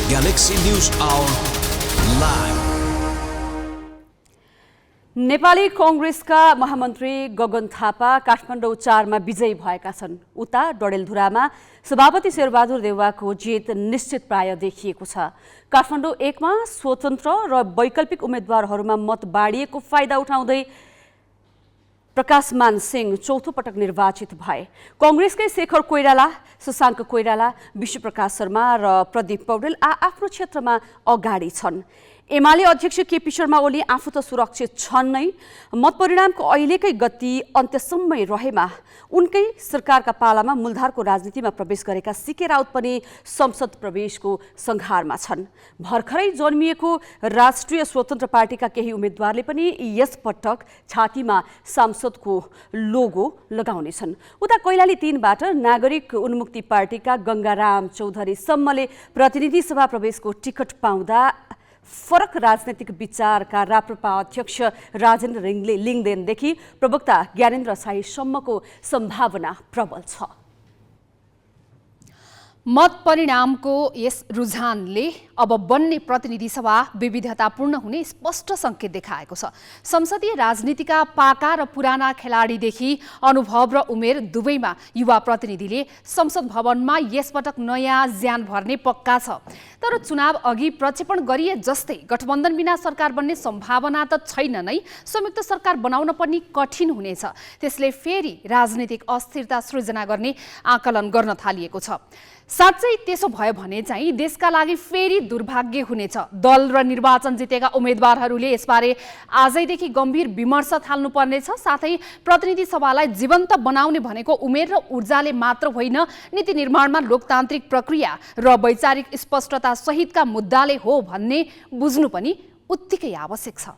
Galaxy News Hour live. Nepali कांग्रेसका महामन्त्री गगन थापा काठमाडौँ 4 मा विजयी भएका छन्। उता डडेलधुरामा सभापति शेरबहादुर देउवाको जित निश्चित प्राय देखिएको छ। काठमाडौँ 1 मा स्वतन्त्र र वैकल्पिक उम्मेदवारहरूमा मत बाँडिएको फाइदा उठाउँदै प्रकाशमान सिंह चौथो पटक निर्वाचित भए। कांग्रेसकै शेखर कोइराला, शशाङ्क कोइराला, विश्वप्रकाश शर्मा र प्रदीप पौडेल आफ्नो क्षेत्रमा अगाडि छन्। एमाले अध्यक्ष केपी शर्मा ओली आफू त सुरक्षित छन् नै, मतपरिणामको अहिलेकै गति अन्त्यसम्मै रहेमा उनकै सरकारका पालामा मूलधारको राजनीतिमा प्रवेश गरेका सीके राउत पनि संसद प्रवेशको संघारमा छन्। भर्खरै जन्मिएको राष्ट्रिय स्वतन्त्र पार्टीका केही उम्मेदवारले पनि यस पटक छातीमा सांसदको लोगो लगाउनेछन्। उता कैलाली 3 बाट नागरिक उन्मुक्ति पार्टीका गंगाराम चौधरी सम्मले प्रतिनिधि सभा प्रवेशको टिकट पाउँदा फरक राजनैतिक विचारका राप्रपा अध्यक्ष राजेन्द्र लिङदेनदेखि प्रवक्ता ज्ञानेन्द्र शाहीसम्मको सम्भावना प्रबल छ। मत परिणामको यस रुझानले अब बन्ने प्रतिनिधि सभा विविधतापूर्ण हुने स्पष्ट संकेत देखाएको छ। संसदीय राजनीतिका पाका र पुराना खेलाडीदेखि अनुभव र उमेर दुवैमा युवा प्रतिनिधिले संसद भवनमा यसपटक नयाँ ज्यान भर्ने पक्का छ। तर चुनाव अघि प्रक्षेपण गरिए जस्तै गठबन्धन बिना सरकार बन्ने सम्भावना त छैन नै, संयुक्त सरकार बनाउन पनि कठिन हुनेछ। त्यसले फेरि राजनीतिक अस्थिरता सृजना गर्ने आकलन गर्न थालिएको छ। साँच्चै त्यसो भयो भने चाहिँ देशका लागि फेरि दुर्भाग्य हुनेछ। दल र निर्वाचन जितेका उम्मेदवारहरूले यसबारे आजैदेखि गम्भीर विमर्श थाल्नुपर्नेछ। साथै प्रतिनिधि सभालाई जीवन्त बनाउने भनेको उमेर र ऊर्जाले मात्र होइन, नीति निर्माणमा लोकतान्त्रिक प्रक्रिया र वैचारिक स्पष्टता सहितका मुद्दाले हो भन्ने बुझ्नु पनि उत्तिकै आवश्यक छ।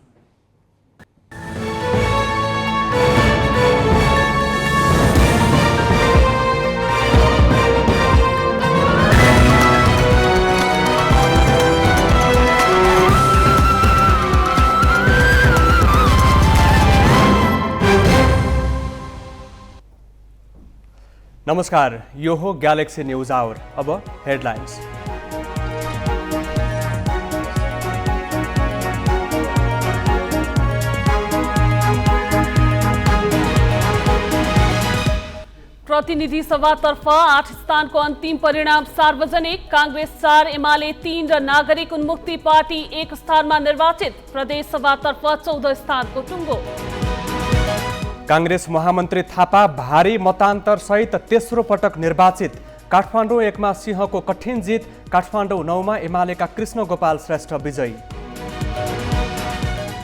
नमस्कार, यो हो ग्यालेक्सी न्यूज आवर। अब हेडलाइन्स। प्रतिनिधि सभातर्फ 8 स्थानको अन्तिम परिणाम सार्वजनिक। कांग्रेस 4, एमाले 3 र नागरिक उन्मुक्ति पार्टी 1 स्थानमा निर्वाचित। प्रदेश सभातर्फ 14 स्थानको टुङ्गो। कांग्रेस महामन्त्री थापा भारी मतान्तर सहित तेस्रो पटक निर्वाचित। काठमाडौँ 1 मा सिंहको कठिन जित। काठमाडौँ 9 मा एमालेका कृष्ण गोपाल श्रेष्ठ विजयी।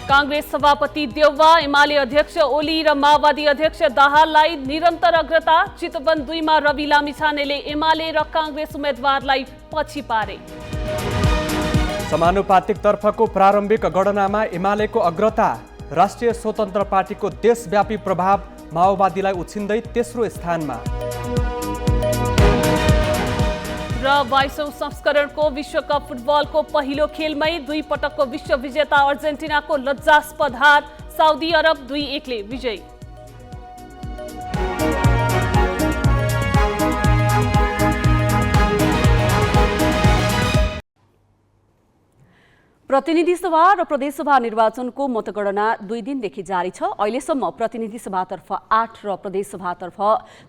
कांग्रेस सभापति देउवा, एमाले अध्यक्ष ओली र माओवादी अध्यक्ष दाहाललाई निरन्तर अग्रता। चितवन 2 मा रवि लामिछानेले एमाले र कांग्रेस उम्मेदवारलाई पछि पारे। समानुपातिक तर्फको प्रारम्भिक गणनामा एमालेको अग्रता। राष्ट्रिय स्वतन्त्र पार्टीको देशव्यापी प्रभाव माओवादीलाई उछिन्दै तेस्रो स्थानमा। र 22औं संस्करणको विश्वकप फुटबलको पहिलो खेलमै 2 पटकको विश्व विजेता अर्जेन्टिनाको लज्जास्पद हार। साउदी अरब 2-1 ले विजयी। प्रतिनिधि सभा र प्रदेश सभा निर्वाचनको मतगणना 2 दिनदेखि जारी छ। अहिलेसम्म प्रतिनिधि सभातर्फ 8 र प्रदेश सभातर्फ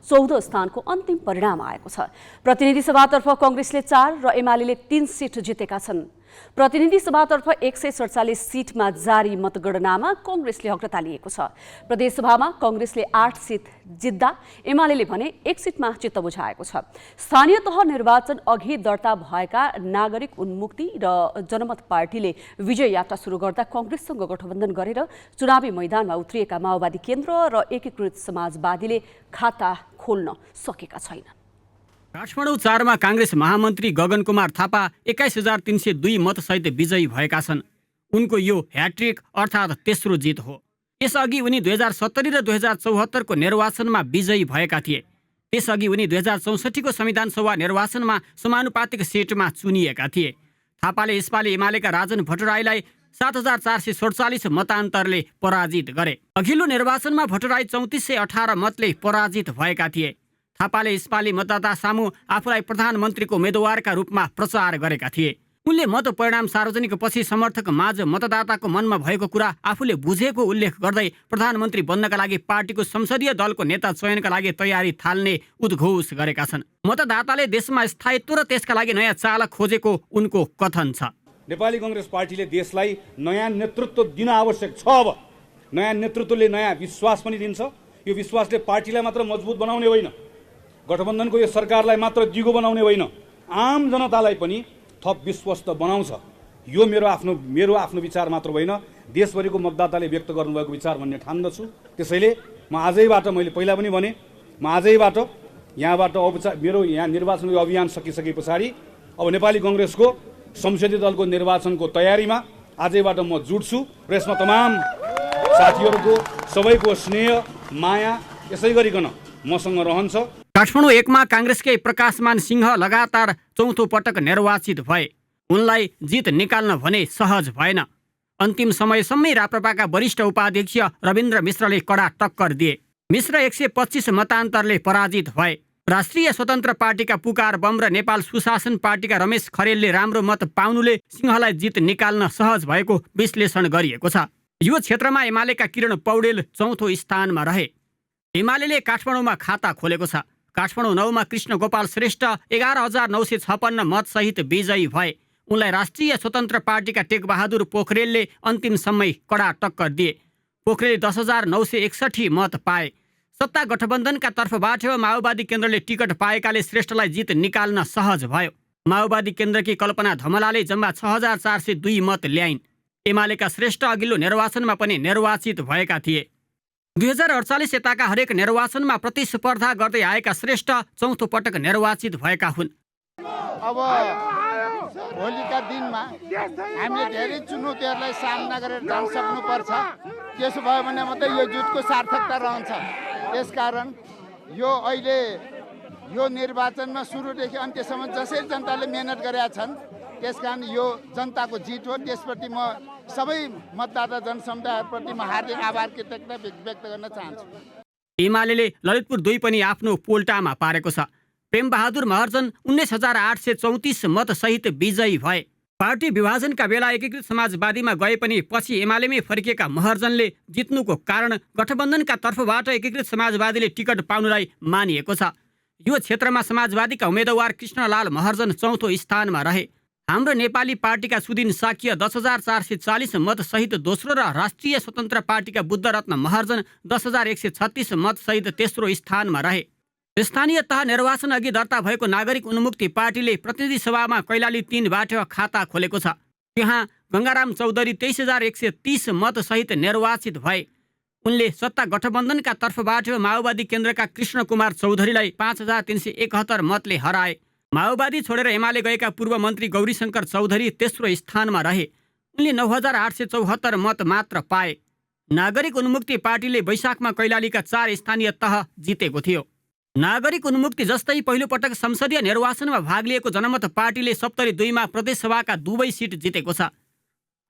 14 स्थानको अन्तिम परिणाम आएको छ। प्रतिनिधि सभातर्फ कांग्रेसले 4 र एमालेले 3 सिट जितेका छन्। प्रतिनिधि सभातर्फ 147 सिटमा जारी मतगणनामा कांग्रेसले अग्रता लिएको छ। प्रदेश सभामा कांग्रेसले 8 सिट जित्दा एमालेले भने 1 सिटमा चित्त बुझाएको छ। स्थानीय तह निर्वाचन अघि दर्ता भएका नागरिक उन्मुक्ति र जनमत पार्टीले विजय यात्रा सुरु गर्दा कांग्रेससँग गठबन्धन गरेर चुनावी मैदानमा उत्रिएका माओवादी केन्द्र र एकीकृत समाजवादीले खाता खोल्न सकेका छैनन्। काठमाडौँ 4 मा कांग्रेस महामन्त्री गगन कुमार थापा 21,302 मतसहित विजयी भएका छन्। उनको यो ह्याट्रिक अर्थात् तेस्रो जित हो। यसअघि उनी 2070 र 2074 को निर्वाचनमा विजयी भएका थिए। त्यसअघि उनी 2064 को संविधान सभा निर्वाचनमा समानुपातिक सिटमा चुनिएका थिए। थापाले यसपालि एमालेका राजन भट्टराईलाई 7,447 मतान्तरले पराजित गरे। अघिल्लो निर्वाचनमा भट्टराई 3,418 मतले पराजित भएका थिए। थापाले यसपालि मतदाता सामु आफूलाई प्रधानमन्त्रीको उम्मेदवारका रूपमा प्रचार गरेका थिए। उनले मत परिणाम सार्वजनिकपछि समर्थक माझ मतदाताको मनमा भएको कुरा आफूले बुझेको उल्लेख गर्दै प्रधानमन्त्री बन्नका लागि पार्टीको संसदीय दलको नेता चयनका लागि तयारी थाल्ने उद्घोष गरेका छन्। मतदाताले देशमा स्थायित्व र त्यसका लागि नयाँ चालक खोजेको उनको कथन छ। नेपाली कांग्रेस पार्टीले देशलाई नयाँ नेतृत्व दिन आवश्यक छ। अब नयाँ नेतृत्वले नयाँ विश्वास पनि दिन्छ। यो विश्वासले पार्टीलाई मात्र मजबुत बनाउने होइन, गठबन्धनको यो सरकारलाई मात्र जिगो बनाउने होइन, आम जनतालाई पनि थप विश्वस्त बनाउँछ। यो मेरो आफ्नो विचार मात्र होइन, देशभरिको मतदाताले व्यक्त गर्नुभएको विचार भन्ने ठान्दछु। त्यसैले म आजैबाट, मैले पहिला पनि भने, म आजैबाट यहाँबाट मेरो यहाँ निर्वाचनको अभियान सकिसके पछाडि अब नेपाली कांग्रेसको संसदीय दलको निर्वाचनको तयारीमा आजैबाट म जुट्छु र यसमा तमाम साथीहरूको सबैको स्नेह माया यसै गरिकन मसँग रहन्छ। काठमाडौँ 1 मा कांग्रेसकै प्रकाशमान सिंह लगातार चौथो पटक निर्वाचित भए। उनलाई जित निकाल्न भने सहज भएन। अन्तिम समयसम्मै राप्रपाका वरिष्ठ उपाध्यक्ष रविन्द्र मिश्रले कडा टक्कर दिए। मिश्र 125 मतान्तरले पराजित भए। राष्ट्रिय स्वतन्त्र पार्टीका पुकार बम र नेपाल सुशासन पार्टीका रमेश खरेलले राम्रो मत पाउनुले सिंहलाई जित निकाल्न सहज भएको विश्लेषण गरिएको छ। यो क्षेत्रमा एमालेका किरण पौडेल चौथो स्थानमा रहे। एमाले काठमाडौँमा खाता खोलेको छ। काठमाडौँ 9 मा कृष्ण गोपाल श्रेष्ठ 11,956 मतसहित विजयी भए। उनलाई राष्ट्रिय स्वतन्त्र पार्टीका टेकबहादुर पोखरेलले अन्तिम समय कडा टक्कर दिए। पोखरेलले 10,961 मत पाए। सत्ता गठबन्धनका तर्फबाट माओवादी केन्द्रले टिकट पाएकाले श्रेष्ठलाई जित निकाल्न सहज भयो। माओवादी केन्द्रकी कल्पना धमलाले जम्मा 6,402 मत ल्याइन्। एमालेका श्रेष्ठ अघिल्लो निर्वाचनमा पनि निर्वाचित भएका थिए। 2048 यताका हरेक निर्वाचनमा प्रतिस्पर्धा गर्दै आएका श्रेष्ठ चौथो पटक निर्वाचित भएका हुन्। अब भोलिका दिनमा हामीले धेरै चुनौतीहरूलाई सामना गरेर जान सक्नुपर्छ। त्यसो भयो भने मात्रै यो जुटको सार्थकता रहन्छ। त्यसकारण यो अहिले यो निर्वाचनमा सुरुदेखि अन्त्यसम्म जसरी जनताले मेहनत गरेका छन्, त्यसकारण यो जनताको जित हो। त्यसप्रति म सबै मतदाता जनसमुदायप्रति म हार्दिक आभार कृतज्ञता व्यक्त गर्न चाहन्छु। एमाले ललितपुर 2 पनि आफ्नो पोल्टामा पारेको छ। प्रेमबहादुर महर्जन 19,834 मत सहित विजयी भए। पार्टी विभाजनका बेला एकीकृत समाजवादीमा गए पनि पछि एमालेमै फर्किएका महर्जनले जित्नुको कारण गठबन्धनका तर्फबाट एकीकृत समाजवादीले टिकट पाउनुलाई मानिएको छ। यो क्षेत्रमा समाजवादीका उम्मेदवार कृष्णलाल महर्जन चौथो स्थानमा रहे। हाम्रो नेपाली पार्टीका सुदिन साक्य 10,440 मत सहित दोस्रो र राष्ट्रिय स्वतन्त्र पार्टीका बुद्धरत्न महर्जन 10,136 मत सहित तेस्रो स्थानमा रहे। स्थानीय तह निर्वाचन अघि दर्ता भएको नागरिक उन्मुक्ति पार्टीले प्रतिनिधि सभामा कैलाली 3बाट खाता खोलेको छ। त्यहाँ गंगाराम चौधरी 23,130 मत सहित निर्वाचित भए। उनले सत्ता गठबन्धनका तर्फबाट माओवादी केन्द्रका कृष्ण कुमार चौधरीलाई 5,371 मतले हराए। माओवादी छोडेर एमाले गएका पूर्व मन्त्री गौरीशंकर चौधरी तेस्रो स्थानमा रहे। उनले 9,874 मत मात्र पाए। नागरिक उन्मुक्ति पार्टीले वैशाखमा कैलालीका 4 स्थानीय तह जितेको थियो। नागरिक उन्मुक्ति जस्तै पहिलो पटक संसदीय निर्वाचनमा भाग लिएको जनमत पार्टीले सप्तरी 2 मा प्रदेशसभाका 2 सिट जितेको छ।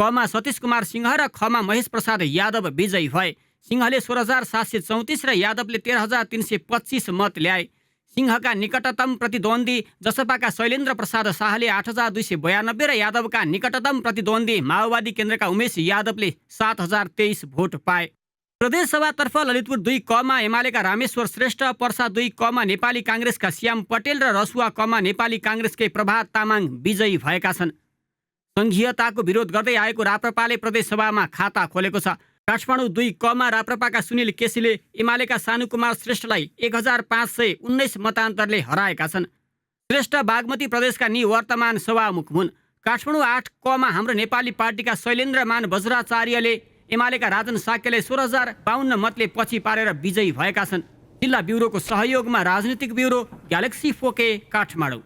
कमा सतीश कुमार सिंह र खमा महेश प्रसाद यादव विजयी भए। सिंहले 16,734 र यादवले 13,325 मत ल्याए। सिंहका निकटतम प्रतिद्वन्दी जसपाका शैलेन्द्र प्रसाद शाहले 8,292 र यादवका निकटतम प्रतिद्वन्दी माओवादी केन्द्रका उमेश यादवले 7,023 भोट पाए। प्रदेशसभातर्फ ललितपुर 2 कमा एमालेका रामेश्वर श्रेष्ठ, पर्सा 2 कमा नेपाली कांग्रेसका श्याम पटेल र रसुवा कमा नेपाली कांग्रेसकै प्रभात तामाङ विजयी भएका छन्। संघीयताको विरोध गर्दै आएको राप्रपाले प्रदेशसभामा खाता खोलेको छ। काठमाडौँ 2 कमा राप्रपाका सुनिल केसीले एमालेका सानुकुमार श्रेष्ठलाई 1,519 मतान्तरले हराएका छन्। श्रेष्ठ बागमती प्रदेशका निवर्तमान सभामुख हुन्। काठमाडौँ 8 कमा हाम्रो नेपाली पार्टीका शैलेन्द्रमान बज्राचार्यले एमालेका राजन साक्यले 16,052 मतले पछि पारेर विजयी भएका छन्। जिल्ला ब्युरोको सहयोगमा राजनीतिक ब्युरो ग्यालेक्सी फोके काठमाडौँ।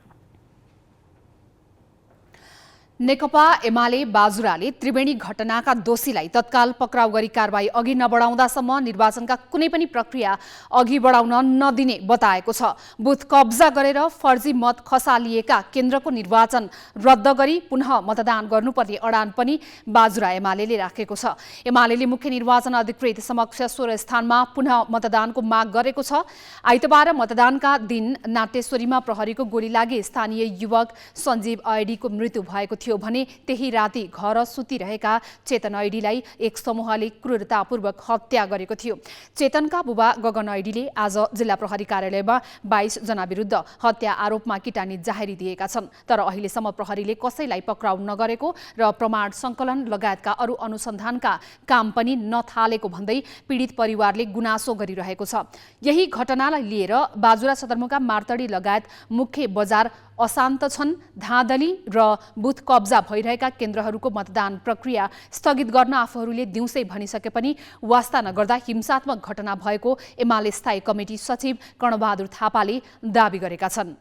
नेकपा एमाले बाजुराले त्रिवेणी घटनाका दोषीलाई तत्काल पक्राउ गरी कारबाही अघि नबढाउँदासम्म निर्वाचनका कुनै पनि प्रक्रिया अघि बढाउन नदिने बताएको छ। बुथ कब्जा गरेर फर्जी मत खसालिएका केन्द्रको निर्वाचन रद्द गरी पुनः मतदान गर्नुपर्ने अडान पनि बाजुरा एमाले राखेको छ। एमाले मुख्य निर्वाचन अधिकृत समक्ष 16 स्थानमा पुनः मतदानको माग गरेको छ। आइतबार मतदानका दिन नाट्येश्वरीमा प्रहरीको गोली लागि स्थानीय युवक सञ्जीव ऐडीको मृत्यु भएको थियो। थियो भने त्यही राति घर सुतिरहेका चेतन ऐडीलाई एक समूहले क्रूरतापूर्वक हत्या गरेको थियो। चेतनका बुबा गगन ऐडीले आज जिल्ला प्रहरी कार्यालयमा 22 जना विरुद्ध हत्या आरोपमा किटानी जाहेरी दिएका छन्। तर अहिलेसम्म प्रहरीले कसैलाई पक्राउ नगरेको र प्रमाण सङ्कलन लगायतका अरू अनुसन्धानका काम पनि नथालेको भन्दै पीडित परिवारले गुनासो गरिरहेको छ। यही घटनालाई लिएर बाजुरा सदरमुकाम मार्तडी लगायत मुख्य बजार अशान्त छन्। धाँधली र बुथ कब्जा भइरहेका केन्द्रहरूको मतदान प्रक्रिया स्थगित गर्न आफूहरूले दिउँसै भनिसके पनि वास्ता नगर्दा हिंसात्मक घटना भएको एमाले स्थायी कमिटी सचिव कर्णबहादुर थापाले दावी गरेका छन्।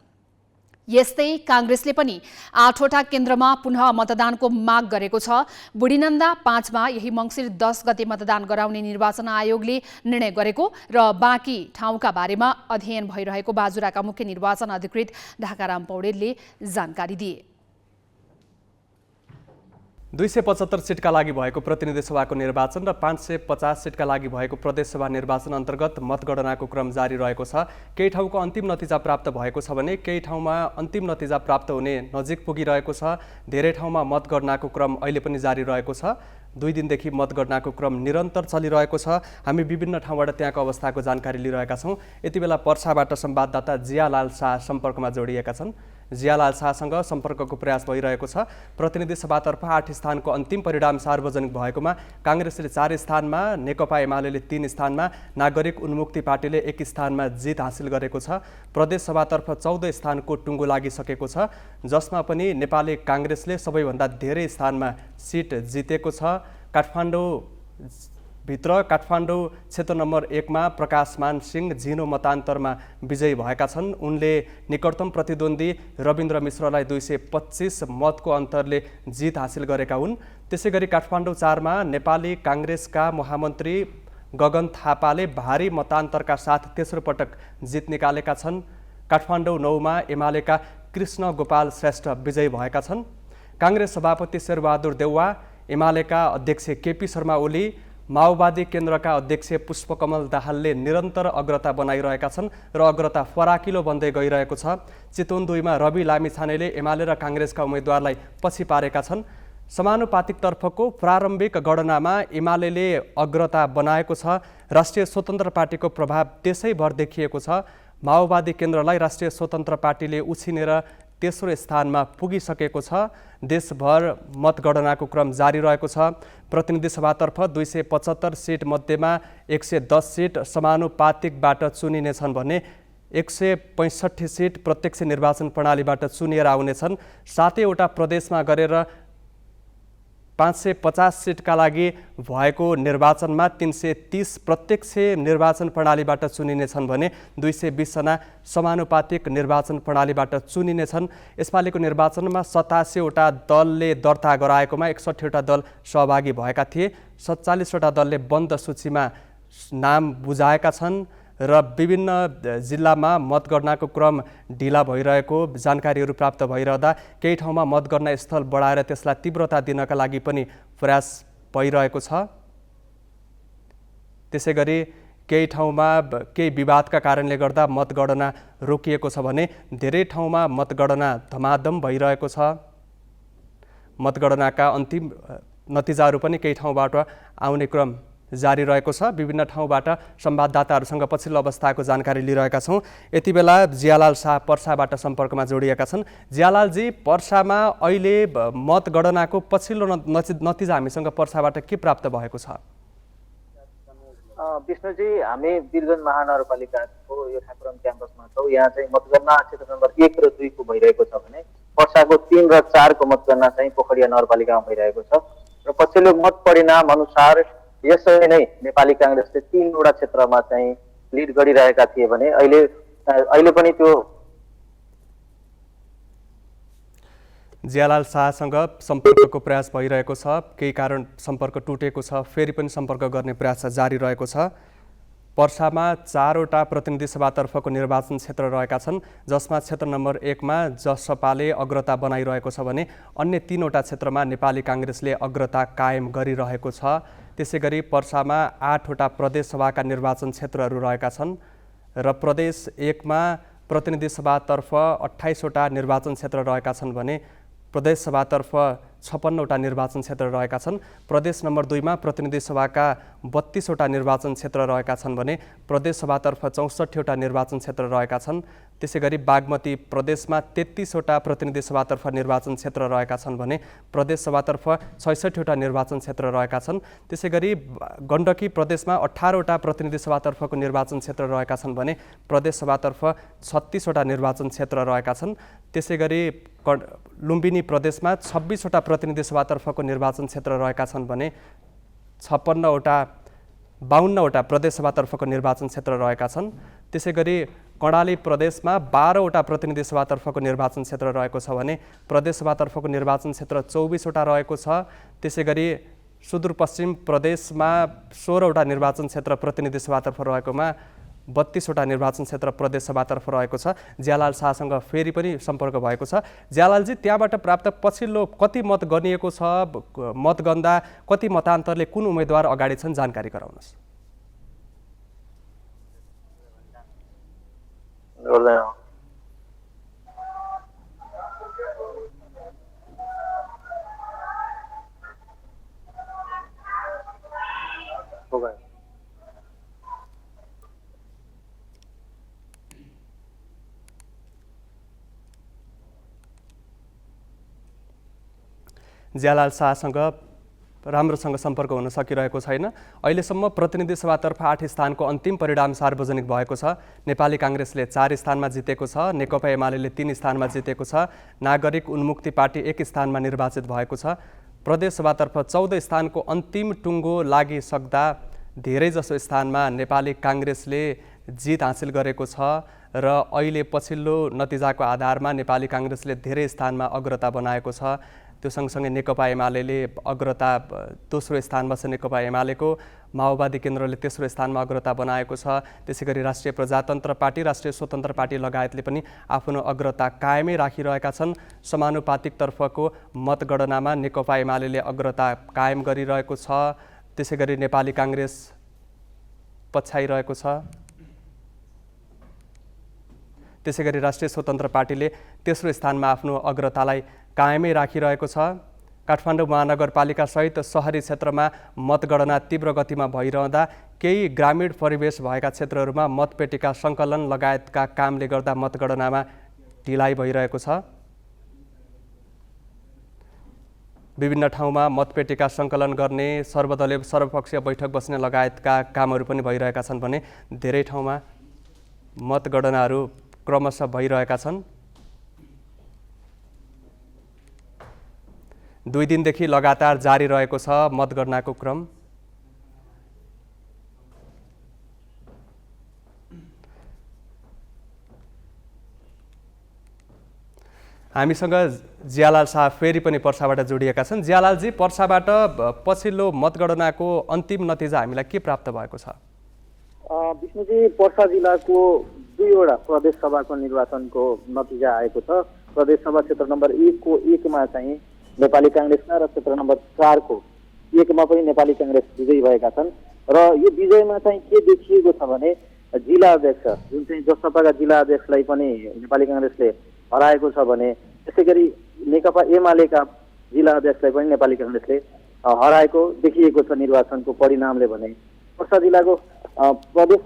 यस्तै कांग्रेसले पनि 8वटा केन्द्रमा पुनः मतदानको माग गरेको छ। बुढीनन्दा 5 मा यही मङ्सिर 10 गते मतदान गराउने निर्वाचन आयोगले निर्णय गरेको र बाँकी ठाउँका बारेमा अध्ययन भइरहेको बाजुराका मुख्य निर्वाचन अधिकृत ढाकाराम पौडेलले जानकारी दिए। 275 सिटका लागि भएको प्रतिनिधि सभाको निर्वाचन र 550 सिटका लागि भएको प्रदेशसभा निर्वाचन अन्तर्गत मतगणनाको क्रम जारी रहेको छ। केही ठाउँको अन्तिम नतिजा प्राप्त भएको छ भने केही ठाउँमा अन्तिम नतिजा प्राप्त हुने नजिक पुगिरहेको छ। धेरै ठाउँमा मतगणनाको क्रम अहिले पनि जारी रहेको छ। 2 दिनदेखि मतगणनाको क्रम निरन्तर चलिरहेको छ। हामी विभिन्न ठाउँबाट त्यहाँको अवस्थाको जानकारी लिइरहेका छौँ। यति बेला पर्साबाट संवाददाता जियालाल शाह सम्पर्कमा जोडिएका छन्। जियालाल शाहसँग सम्पर्कको प्रयास भइरहेको छ। प्रतिनिधि सभातर्फ 8 स्थानको अन्तिम परिणाम सार्वजनिक भएकोमा कांग्रेसले 4 स्थानमा, नेकपा एमाले 3 स्थानमा, नागरिक उन्मुक्ति पार्टीले 1 स्थानमा जित हासिल गरेको छ। प्रदेश सभातर्फ 14 स्थानको टुङ्गो लागिसकेको छ, जसमा पनि नेपाली कांग्रेसले सबैभन्दा धेरै स्थानमा सिट जितेको छ। काठमाडौँ क्षेत्र नम्बर 1 मा प्रकाशमान सिंह झिनो मतान्तरमा विजयी भएका छन्। उनले निकटतम प्रतिद्वन्दी रविन्द्र मिश्रलाई 225 मतको अन्तरले जित हासिल गरेका हुन्। त्यसैगरी काठमाडौँ 4 मा नेपाली कांग्रेसका महामन्त्री गगन थापाले भारी मतान्तरका साथ तेस्रो पटक जित निकालेका छन्। काठमाडौँ 9 मा एमालेका कृष्ण गोपाल श्रेष्ठ विजयी भएका छन्। कांग्रेस सभापति शेरबहादुर देउवा, एमालेका अध्यक्ष केपी शर्मा ओली, माओवादी केन्द्रका अध्यक्ष पुष्पकमल दाहालले निरन्तर अग्रता बनाइरहेका छन् र अग्रता फराकिलो बन्दै गइरहेको छ। चितवन 2 मा रवि लामिछानेले एमाले र कांग्रेसका उम्मेद्वारलाई पछि पारेका छन्। समानुपातिकतर्फको प्रारम्भिक गणनामा एमाले अग्रता बनाएको छ। राष्ट्रिय स्वतन्त्र पार्टीको प्रभाव त्यसैभर देखिएको छ। माओवादी केन्द्रलाई राष्ट्रिय स्वतन्त्र पार्टीले उछिनेर तेस्रो स्थानमा पुगिसकेको छ। देशभर मतगणनाको क्रम जारी रहेको छ। प्रतिनिधि सभातर्फ 275 सिट मध्येमा 110 सिट समानुपातिकबाट चुनिनेछन् भने 165 सिट प्रत्यक्ष निर्वाचन प्रणालीबाट चुनिएर आउनेछन्। 7 वटा प्रदेशमा गरेर 550 सिटका लागि भएको निर्वाचनमा 330 प्रत्यक्ष निर्वाचन प्रणालीबाट चुनिनेछन् भने 220 जना समानुपातिक निर्वाचन प्रणालीबाट चुनिनेछन्। यसपालिको निर्वाचनमा 87 वटा दलले दर्ता गराएकोमा 61 वटा दल सहभागी भएका थिए। 47 वटा दलले बन्द सूचीमा नाम बुझाएका छन् र विभिन्न जिल्लामा मतगणनाको क्रम ढिला भइरहेको जानकारीहरू प्राप्त भइरहँदा केही ठाउँमा मतगणना स्थल बढाएर त्यसलाई तीव्रता दिनका लागि पनि प्रयास भइरहेको छ। त्यसैगरी केही ठाउँमा केही विवादका कारणले गर्दा मतगणना रोकिएको छ भने धेरै ठाउँमा मतगणना धमाधम भइरहेको छ। मतगणनाका अन्तिम नतिजाहरू पनि केही ठाउँबाट आउने क्रम जारी रहेको छ। विभिन्न ठाउँबाट संवाददाताहरूसँग पछिल्लो अवस्थाको जानकारी लिइरहेका छौँ। यति बेला जियालाल शाह पर्साबाट सम्पर्कमा जोडिएका छन्। जियालालजी, पर्सामा अहिले मतगणनाको पछिल्लो नतिजा हामीसँग पर्साबाट के प्राप्त भएको छ? विष्णुजी, हामी वीरगञ्ज महानगरपालिकाको यो ठाकुरम क्याम्पसमा छौँ। यहाँ चाहिँ मतगणना क्षेत्र नम्बर 1 र 2 को भइरहेको छ भने पर्साको 3 र 4 को मतगणना चाहिँ पोखरिया नगरपालिकामा भइरहेको छ र पछिल्लो मत परिणाम अनुसार यसरी नै नेपाली कांग्रेसले 3 वटा क्षेत्रमा चाहिँ लिड गरिरहेका थिए भने अहिले पनि त्यो जियालाल शाहसँग सम्पर्कको प्रयास भइरहेको छ। केही कारण सम्पर्क टुटेको छ, फेरि पनि सम्पर्क गर्ने प्रयास जारी रहेको छ। पर्सामा 4 वटा प्रतिनिधि सभातर्फको निर्वाचन क्षेत्र रहेका छन्, जसमा क्षेत्र नम्बर 1 मा जसपाले अग्रता बनाइरहेको छ भने अन्य 3 वटा क्षेत्रमा नेपाली कांग्रेसले अग्रता कायम गरिरहेको छ। त्यसैगरी पर्सामा 8 वटा प्रदेश सभाका निर्वाचन क्षेत्रहरू रहेका छन् र प्रदेश 1 मा प्रतिनिधि सभातर्फ 28 वटा निर्वाचन क्षेत्र रहेका छन् भने प्रदेश सभातर्फ 56वटा निर्वाचन क्षेत्र रहेका छन्। प्रदेश नम्बर 2 मा प्रतिनिधि सभाका 32वटा निर्वाचन क्षेत्र रहेका छन् भने प्रदेश सभातर्फ 64वटा निर्वाचन क्षेत्र रहेका छन्। त्यसैगरी बागमती प्रदेशमा 33वटा प्रतिनिधि सभातर्फ निर्वाचन क्षेत्र रहेका छन् भने प्रदेश सभातर्फ 66वटा निर्वाचन क्षेत्र रहेका छन्। त्यसैगरी गण्डकी प्रदेशमा 18वटा प्रतिनिधि सभातर्फको निर्वाचन क्षेत्र रहेका छन् भने प्रदेश सभातर्फ 36वटा निर्वाचन क्षेत्र रहेका छन्। त्यसैगरी लुम्बिनी प्रदेशमा 26वटा प्रतिनिधि सभातर्फको निर्वाचन क्षेत्र रहेका छन् भने 52वटा प्रदेश सभातर्फको निर्वाचन क्षेत्र रहेका छन्। त्यसैगरी कर्णाली प्रदेशमा 12वटा प्रतिनिधि सभातर्फको निर्वाचन क्षेत्र रहेको छ भने प्रदेश सभातर्फको निर्वाचन क्षेत्र 24वटा रहेको छ। त्यसैगरी सुदूरपश्चिम प्रदेशमा 16वटा निर्वाचन क्षेत्र प्रतिनिधि सभातर्फ रहेकोमा 32वटा निर्वाचन क्षेत्र प्रदेश सभातर्फ रहेको छ। ज्यालाल शाहसँग फेरि पनि सम्पर्क भएको छ। ज्यालालजी, त्यहाँबाट प्राप्त पछिल्लो कति मत गनिएको छ, मतगन्दा कति मतान्तरले कुन उम्मेदवार अगाडि छन्, जानकारी गराउनुहोस्। ज्यालाल शाहसँग राम्रोसँग सम्पर्क हुन सकिरहेको छैन। अहिलेसम्म प्रतिनिधि सभातर्फ 8 स्थानको अन्तिम परिणाम सार्वजनिक भएको छ। नेपाली काङ्ग्रेसले 4 स्थानमा जितेको छ, नेकपा एमाले 3 स्थानमा जितेको छ, नागरिक उन्मुक्ति पार्टी 1 स्थानमा निर्वाचित भएको छ। प्रदेश सभातर्फ 14 स्थानको अन्तिम टुङ्गो लागिसक्दा धेरैजसो स्थानमा नेपाली काङ्ग्रेसले जित हासिल गरेको छ र अहिले पछिल्लो नतिजाको आधारमा नेपाली काङ्ग्रेसले धेरै स्थानमा अग्रता बनाएको छ। त्यो सँगसँगै नेकपा एमाले अग्रता दोस्रो स्थानमा छ नेकपा एमालेको, माओवादी केन्द्रले तेस्रो स्थानमा अग्रता बनाएको छ। त्यसैगरी राष्ट्रिय प्रजातन्त्र पार्टी, राष्ट्रिय स्वतन्त्र पार्टी लगायतले पनि आफ्नो अग्रता कायमै राखिरहेका छन्। समानुपातिकतर्फको मतगणनामा नेकपा एमाले अग्रता कायम गरिरहेको छ। त्यसैगरी नेपाली काङ्ग्रेस पछ्याइरहेको छ। त्यसैगरी राष्ट्रिय स्वतन्त्र पार्टीले तेस्रो स्थानमा आफ्नो अग्रतालाई कायमै राखिरहेको छ। काठमाडौँ महानगरपालिका सहित शहरी क्षेत्रमा मतगणना तीव्र गतिमा भइरहँदा केही ग्रामीण परिवेश भएका क्षेत्रहरूमा मतपेटिका सङ्कलन लगायतका कामले गर्दा मतगणनामा ढिलाइ भइरहेको छ। विभिन्न ठाउँमा मतपेटिका सङ्कलन गर्ने, सर्वदलीय सर्वपक्षीय बैठक बस्ने लगायतका कामहरू पनि भइरहेका छन् भने धेरै ठाउँमा मतगणनाहरू क्रमशः भइरहेका छन्। 2 दिनदेखि लगातार जारी रहेको छ मतगणनाको क्रम। हामीसँग ज्यालाल शाह फेरि पनि पर्साबाट जोडिएका छन्। ज्यालालजी, पर्साबाट पछिल्लो मतगणनाको अन्तिम नतिजा हामीलाई के प्राप्त भएको छ? विष्णुजी, पर्सा जिल्लाको 2वटा प्रदेश सभाको निर्वाचनको नतिजा आएको छ। प्रदेश सभा क्षेत्र नम्बर 1 को 1 मा चाहिँ नेपाली काङ्ग्रेसका र क्षेत्र नम्बर 4 को 1 मा पनि नेपाली काङ्ग्रेस विजयी भएका छन् र यो विजयमा चाहिँ के देखिएको छ भने जिल्ला अध्यक्ष जुन चाहिँ जसपाका जिल्ला अध्यक्षलाई पनि नेपाली काङ्ग्रेसले हराएको छ भने त्यसैगरी नेकपा एमालेका जिल्ला अध्यक्षलाई पनि नेपाली काङ्ग्रेसले हराएको देखिएको छ निर्वाचनको परिणामले भने। पर्सा जिल्लाको प्रदेश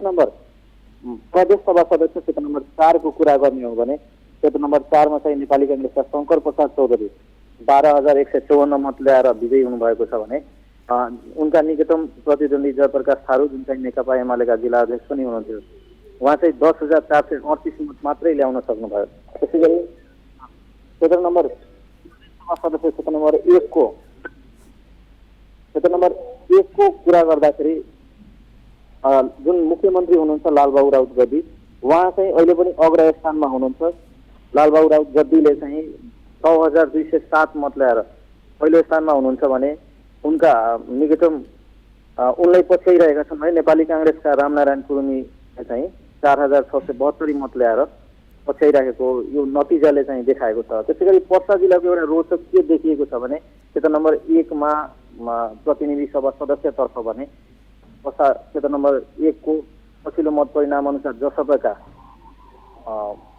सभा सदस्य क्षेत्र नम्बर 4 को कुरा गर्ने हो भने क्षेत्र नम्बर 4 मा चाहिँ नेपाली काङ्ग्रेसका शङ्कर प्रसाद चौधरी 12,154 मत ल्याएर विजयी हुनुभएको छ भने उनका निकटतम प्रतिद्वन्दी जयप्रकाश थारू जुन चाहिँ नेकपा एमालेका जिल्ला अध्यक्ष पनि हुनुहुन्थ्यो, उहाँ चाहिँ 10,438 मत मात्रै ल्याउन सक्नुभयो। त्यसैगरी क्षेत्र नम्बर सदस्य क्षेत्र नम्बर 1 को कुरा गर्दाखेरि जुन मुख्यमन्त्री हुनुहुन्छ लालबाबु राउत गद्दी, उहाँ चाहिँ अहिले पनि अग्र स्थानमा हुनुहुन्छ। लालबाबु राउत गद्दीले चाहिँ 6,207 मत ल्याएर पहिलो स्थानमा हुनुहुन्छ भने उनका निकटतम उनलाई पछ्याइरहेका छन् है नेपाली काङ्ग्रेसका रामनारायण कुरुमीले चाहिँ 4,672 मत ल्याएर पछ्याइराखेको यो नतिजाले चाहिँ देखाएको छ। त्यसैगरी पर्सा जिल्लाको एउटा रोचक के देखिएको छ भने क्षेत्र नम्बर 1 मा प्रतिनिधि सभा सदस्यतर्फ भने पर्सा क्षेत्र नम्बर 1 को पछिल्लो मत परिणाम अनुसार जसपाका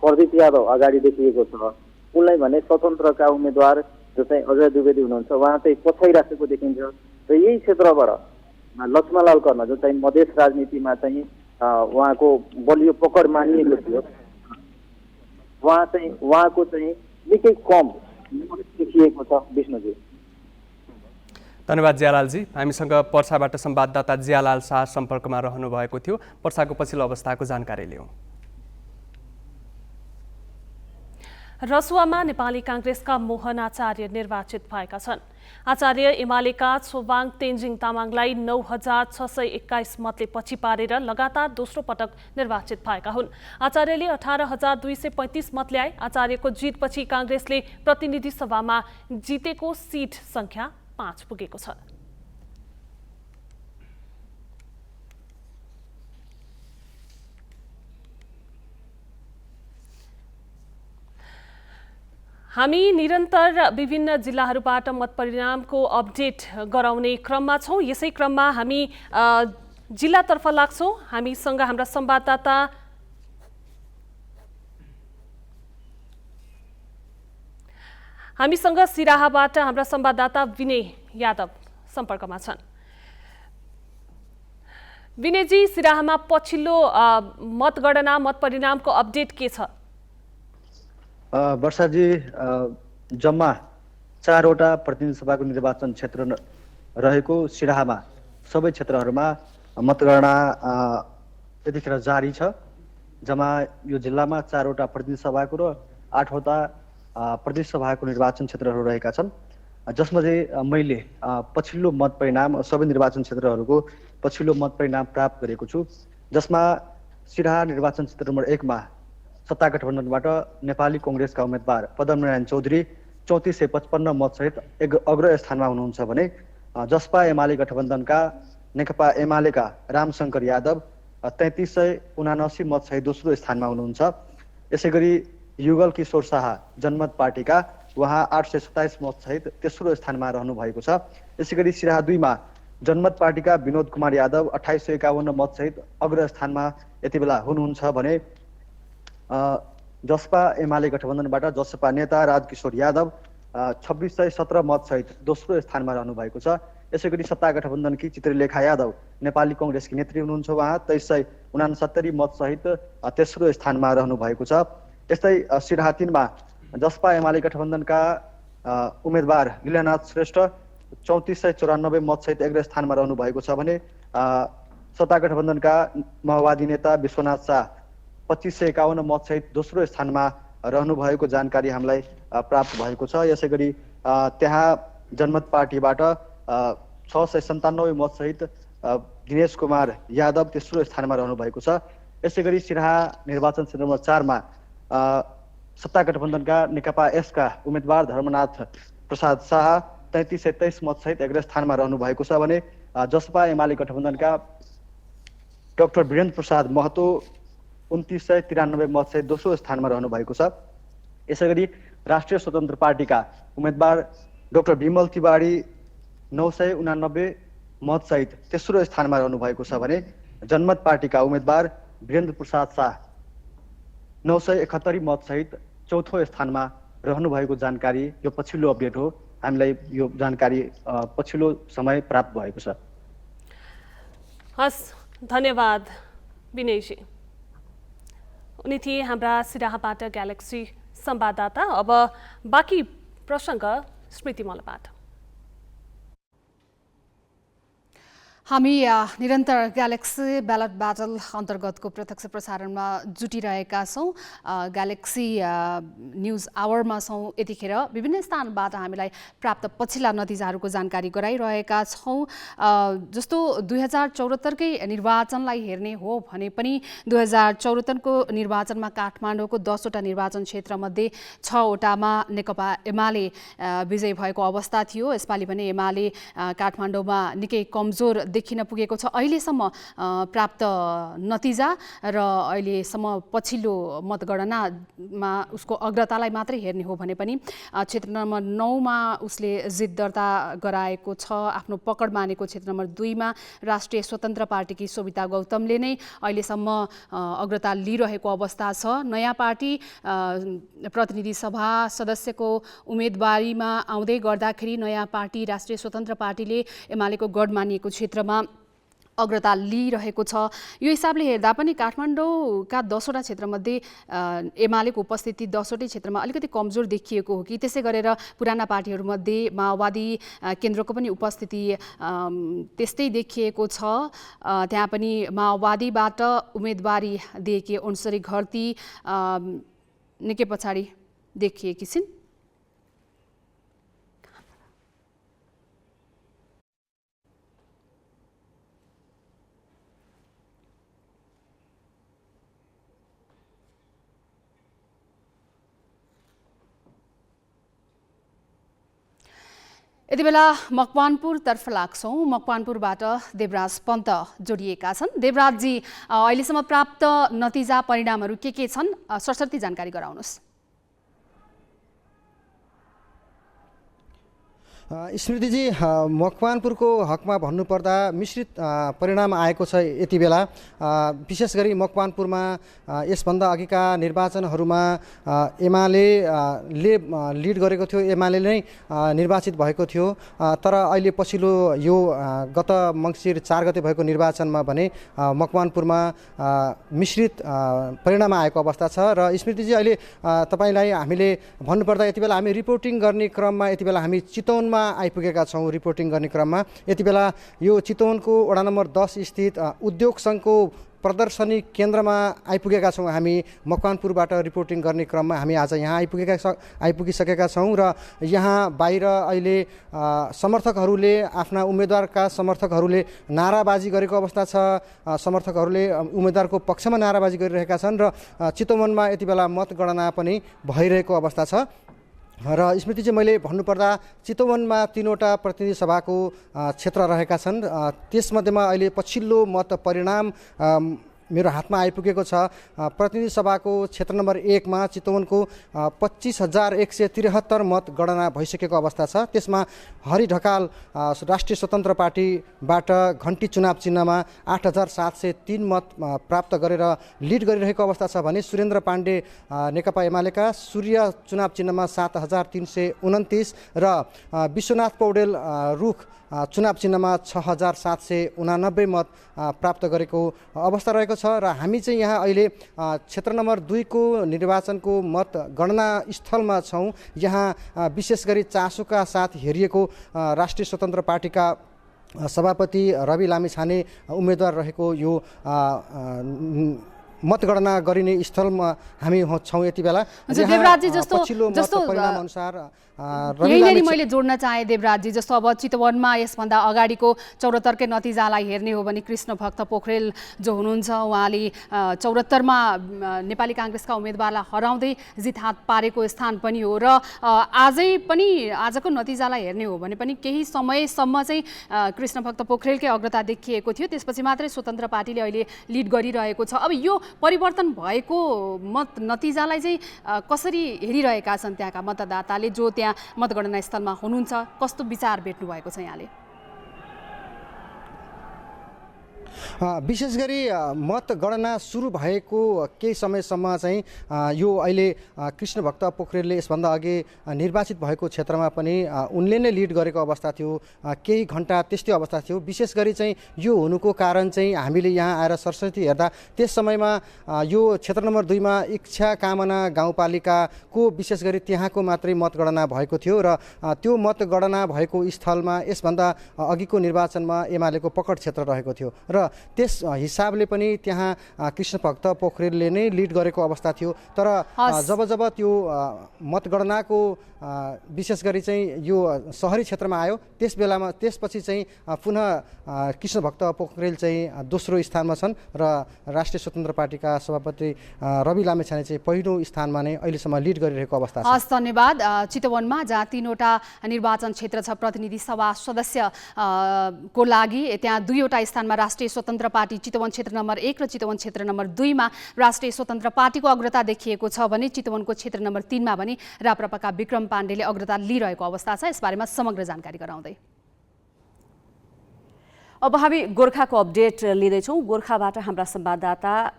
प्रदीप यादव अगाडि देखिएको छ। उनलाई भने स्वतन्त्रका उम्मेद्वार जो चाहिँ अजय द्विवेदी हुनुहुन्छ, उहाँ चाहिँ पछाइराखेको देखिन्छ र यही क्षेत्रबाट लक्ष्मणलाल कर्मा जो चाहिँ मधेस राजनीतिमा चाहिँ उहाँको बलियो पकड मानिएको थियो, उहाँको चाहिँ निकै कम देखिएको छ। विष्णुजी, धन्यवाद जियालालजी। हामीसँग पर्साबाट संवाददाता जियालाल शाह सम्पर्कमा रहनु भएको थियो। पर्साको पछिल्लो अवस्थाको जानकारी लियौँ। रसुवामा नेपाली कांग्रेसका मोहन आचार्य निर्वाचित भएका छन्। आचार्य एमालेका छोवाङ तेन्जिङ तामाङलाई 9621 मतले पछि पारेर लगातार दोस्रो पटक निर्वाचित भएका हुन्। आचार्यले 18235 मत ल्याए। आचार्यको जितपछि कांग्रेसले प्रतिनिधि सभामा जितेको सिट संख्या 5 पुगेको छ। हामी निरन्तर विभिन्न जिल्लाहरूबाट मतपरिणामको अपडेट गराउने क्रममा छौं। यसै क्रममा हामी जिल्लातर्फ लाग्छौं। हामीसँग हाम्रा संवाददाता सिराहाबाट हाम्रा संवाददाता विनय यादव सम्पर्कमा छन्। विनयजी, सिराहामा पछिल्लो मतगणना मतपरिणामको अपडेट के छ? वर्षाजी, जम्मा 4वटा प्रतिनिधि सभाको निर्वाचन क्षेत्र रहेको सिराहामा सबै क्षेत्रहरूमा मतगणना यतिखेर जारी छ। जम्मा यो जिल्लामा 4वटा प्रतिनिधि सभाको र 8वटा प्रतिनिधि सभाको निर्वाचन क्षेत्रहरू रहेका छन्, जसमा चाहिँ मैले पछिल्लो मतपरिणाम सबै निर्वाचन क्षेत्रहरूको पछिल्लो मतपरिणाम प्राप्त गरेको छु, जसमा सिराहा निर्वाचन क्षेत्र नम्बर 1 मा सत्ता गठबन्धनबाट नेपाली कांग्रेसका उम्मेदवार पदमनारायण चौधरी 3455 मतसहित अग्र स्थानमा हुनुहुन्छ भने जसपा एमाले गठबन्धनका नेकपा एमालेका रामशंकर यादव 3379 मतसहित दोस्रो स्थानमा हुनुहुन्छ। यसैगरी युगल किशोर शाह जनमत पार्टीका उहाँ 827 मतसहित तेस्रो स्थानमा रहनु भएको छ। यसैगरी सिराहा 2 मा जनमत पार्टीका विनोद कुमार यादव 2851 मतसहित अग्र स्थानमा यति बेला हुनुहुन्छ भने जसपा एमाले गठबन्धनबाट जसपा नेता राजकिशोर यादव 2617 मतसहित दोस्रो स्थानमा रहनु भएको छ। यसैगरी सत्ता गठबन्धनकी चित्रलेखा यादव नेपाली कांग्रेसकी नेत्री हुनुहुन्छ, उहाँ 2369 मतसहित तेस्रो स्थानमा रहनु भएको छ। यस्तै सिराहा 3 मा जसपा एमाले गठबन्धनका उम्मेदवार लीलानाथ श्रेष्ठ 3494 मतसहित अग्र स्थानमा रहनु भएको छ भने सत्ता गठबन्धनका माओवादी नेता विश्वनाथ शाह 2551 मतसहित दोस्रो स्थानमा रहनु भएको जानकारी हामीलाई प्राप्त भएको छ। यसैगरी त्यहाँ जनमत पार्टीबाट 697 मतसहित दिनेश कुमार यादव तेस्रो स्थानमा रहनु भएको छ। यसैगरी सिराहा निर्वाचन क्षेत्र नम्बर 4 मा सत्ता गठबन्धनका नेकपा एसका उम्मेदवार धर्मनाथ प्रसाद शाह 3323 मतसहित अग्र स्थानमा रहनु भएको छ भने जसपा एमाले गठबन्धनका डाक्टर वीरेन्द्र प्रसाद महतो 2993 मतसहित दोस्रो स्थानमा रहनु भएको छ। यसैगरी राष्ट्रिय स्वतन्त्र पार्टीका उम्मेदवार डाक्टर विमल तिवारी 989 मतसहित तेस्रो स्थानमा रहनु भएको छ भने जनमत पार्टीका उम्मेदवार वीरेन्द्र प्रसाद शाह 971 मतसहित चौथो स्थानमा रहनु भएको जानकारी यो पछिल्लो अपडेट हो। हामीलाई यो जानकारी पछिल्लो समय प्राप्त भएको छ। हस्, धन्यवाद विनयजी। उनी थिए हाम्रा सिराहाबाट ग्यालेक्सी संवाददाता। अब बाँकी प्रसङ्ग स्मृति मल्लबाट। हामी निरन्तर ग्यालेक्सी ब्यालट ब्याटल अन्तर्गतको प्रत्यक्ष प्रसारणमा जुटिरहेका छौँ। ग्यालेक्सी न्युज आवरमा छौँ। यतिखेर विभिन्न स्थानबाट हामीलाई प्राप्त पछिल्ला नतिजाहरूको जानकारी गराइरहेका छौँ। जस्तो 2074कै निर्वाचनलाई हेर्ने हो भने पनि 2074को निर्वाचनमा काठमाडौँको 10वटा निर्वाचन क्षेत्रमध्ये 6वटामा नेकपा एमाले विजयी भएको अवस्था थियो। यसपालि भने एमाले काठमाडौँमा निकै कमजोर देखिन पुगेको छ। अहिलेसम्म प्राप्त नतिजा र अहिलेसम्म पछिल्लो मतगणनामा उसको अग्रतालाई मात्रै हेर्ने हो भने पनि क्षेत्र नम्बर 9 मा उसले जित दर्ता गराएको छ। आफ्नो पकड मानेको क्षेत्र नम्बर 2 मा राष्ट्रिय स्वतन्त्र पार्टीकी सोभिता गौतमले नै अहिलेसम्म अग्रता लिइरहेको अवस्था छ। नयाँ पार्टी प्रतिनिधि सभा सदस्यको उम्मेदवारीमा आउँदै गर्दाखेरि नयाँ पार्टी राष्ट्रिय स्वतन्त्र पार्टीले एमालेको गढ मानिएको क्षेत्रमा अग्रता लिइरहेको छ। यो हिसाबले हेर्दा पनि काठमाडौँका 10वटा क्षेत्रमध्ये एमालेको उपस्थिति 10वटै क्षेत्रमा अलिकति कमजोर देखिएको हो कि त्यसै गरेर पुराना पार्टीहरूमध्ये माओवादी केन्द्रको पनि उपस्थिति त्यस्तै देखिएको छ। त्यहाँ पनि माओवादीबाट उम्मेदवारी दिएकी अनुसरी घरती निकै पछाडि देखिएकी छिन्। यति बेला मकवानपुरतर्फ लाग्छौँ। मकवानपुरबाट देवराज पन्त जोडिएका छन्। देवराजजी, अहिलेसम्म प्राप्त नतिजा परिणामहरू के छन्, सरसर्ती जानकारी गराउनुहोस्। स्मृतिजी, मकवानपुरको हकमा भन्नुपर्दा मिश्रित परिणाम आएको छ यति बेला। विशेष गरी मकवानपुरमा यसभन्दा अघिका निर्वाचनहरूमा एमाले लिड गरेको थियो, एमाले नै निर्वाचित भएको थियो। तर अहिले पछिल्लो यो गत मङ्सिर 4 गते भएको निर्वाचनमा भने मकवानपुरमा मिश्रित परिणाम आएको अवस्था छ। र स्मृतिजी, अहिले तपाईँलाई हामीले भन्नुपर्दा यति बेला हामी रिपोर्टिङ गर्ने क्रममा यति बेला हामी चितवनमा आइपुगेका छौँ। रिपोर्टिङ गर्ने क्रममा यति बेला यो चितवनको वडा नम्बर 10 स्थित उद्योग सङ्घको प्रदर्शनी केन्द्रमा आइपुगेका छौँ। हामी मकवानपुरबाट रिपोर्टिङ गर्ने क्रममा हामी आज यहाँ आइपुगिसकेका छौँ र यहाँ बाहिर अहिले समर्थकहरूले आफ्ना उम्मेदवारका समर्थकहरूले नाराबाजी गरेको अवस्था छ। समर्थकहरूले उम्मेदवारको पक्षमा नाराबाजी गरिरहेका छन् र चितवनमा यति बेला मतगणना पनि भइरहेको अवस्था छ। र स्मृति चाहिँ मैले भन्नुपर्दा चितवनमा 3वटा प्रतिनिधि सभाको क्षेत्र रहेका छन्। त्यसमध्येमा अहिले पछिल्लो मत परिणाम मेरो हातमा आइपुगेको छ। प्रतिनिधि सभाको क्षेत्र नम्बर 1 मा चितवनको 25,173 मत गणना भइसकेको अवस्था छ। त्यसमा हरि ढकाल राष्ट्रिय स्वतन्त्र पार्टीबाट घन्टी चुनाव चिन्हमा 8,703 मत प्राप्त गरेर लिड गरिरहेको अवस्था छ भने सुरेन्द्र पाण्डे नेकपा एमालेका सूर्य चुनाव चिन्हमा 7,329 र विश्वनाथ पौडेल रुख चुनाव चिन्हमा 6,789 मत प्राप्त गरेको अवस्था रहेको छ। र हामी चाहिँ यहाँ अहिले क्षेत्र नम्बर 2 को निर्वाचनको मत गणना स्थलमा छौँ। यहाँ विशेष गरी चासोका साथ हेरिएको राष्ट्रिय स्वतन्त्र पार्टीका सभापति रवि लामिछाने उम्मेदवार रहेको यो मतगणना गरिने स्थलमा हामी छौँ यति बेला। देवराजजी, जस्तो परिणाम अनुसार यहीँनिर मैले जोड्न चाहे देवराजजी, जस्तो अब चितवनमा यसभन्दा अगाडिको 74कै नतिजालाई हेर्ने हो भने कृष्ण भक्त पोखरेल जो हुनुहुन्छ उहाँले 74मा नेपाली काङ्ग्रेसका उम्मेदवारलाई हराउँदै जित हात पारेको स्थान पनि हो। र आजको नतिजालाई हेर्ने हो भने पनि केही समयसम्म चाहिँ कृष्ण भक्त पोखरेलकै अग्रता देखिएको थियो। त्यसपछि मात्रै स्वतन्त्र पार्टीले अहिले लिड गरिरहेको छ। अब यो परिवर्तन भएको मत नतिजालाई चाहिँ कसरी हेरिरहेका छन् त्यहाँका मतदाताले जो त्यहाँ मतगणना स्थलमा हुनुहुन्छ? कस्तो विचार भेट्नु भएको छ यहाँले? विशेष गरी मतगणना सुरु भएको केही समयसम्म चाहिँ यो अहिले कृष्ण भक्त पोखरेलले यसभन्दा अघि निर्वाचित भएको क्षेत्रमा पनि उनले नै लिड गरेको अवस्था थियो। केही घन्टा त्यस्तै अवस्था थियो। विशेष गरी चाहिँ यो हुनुको कारण चाहिँ हामीले यहाँ आएर सरस्वती हेर्दा त्यस समयमा यो क्षेत्र नम्बर 2 मा इच्छा कामना गाउँपालिकाको विशेष गरी त्यहाँको मात्रै मतगणना भएको थियो र त्यो मतगणना भएको स्थलमा यसभन्दा अघिको निर्वाचनमा एमालेको पकड क्षेत्र रहेको थियो र र त्यस हिसाबले पनि त्यहाँ कृष्ण भक्त पोखरेलले नै लिड गरेको अवस्था थियो। तर जब त्यो मतगणनाको विशेष गरी चाहिँ यो सहरी क्षेत्रमा आयो त्यसपछि चाहिँ पुनः कृष्ण भक्त पोखरेल चाहिँ दोस्रो स्थानमा छन् र राष्ट्रिय स्वतन्त्र पार्टीका सभापति रवि लामेछाने चाहिँ पहिलो स्थानमा नै अहिलेसम्म लिड गरिरहेको अवस्था छ। हस्, धन्यवाद। चितवनमा जहाँ 3वटा निर्वाचन क्षेत्र छ प्रतिनिधि सभा सदस्य को लागि, त्यहाँ 2वटा स्थानमा राष्ट्रिय स्वतन्त्र पार्टी चितवन क्षेत्र नम्बर 1 र चितवन क्षेत्र नम्बर 2 मा राष्ट्रिय स्वतन्त्र पार्टीको अग्रता देखिएको छ भने चितवनको क्षेत्र नम्बर 3 मा भने राप्रपाका विक्रम पाण्डेले अग्रता लिइरहेको अवस्था छ। यसबारेमा समग्र जानकारी गराउँदै अब हामी गोर्खाको अपडेट लिँदैछौँ। गोर्खाबाट हाम्रा संवाददाता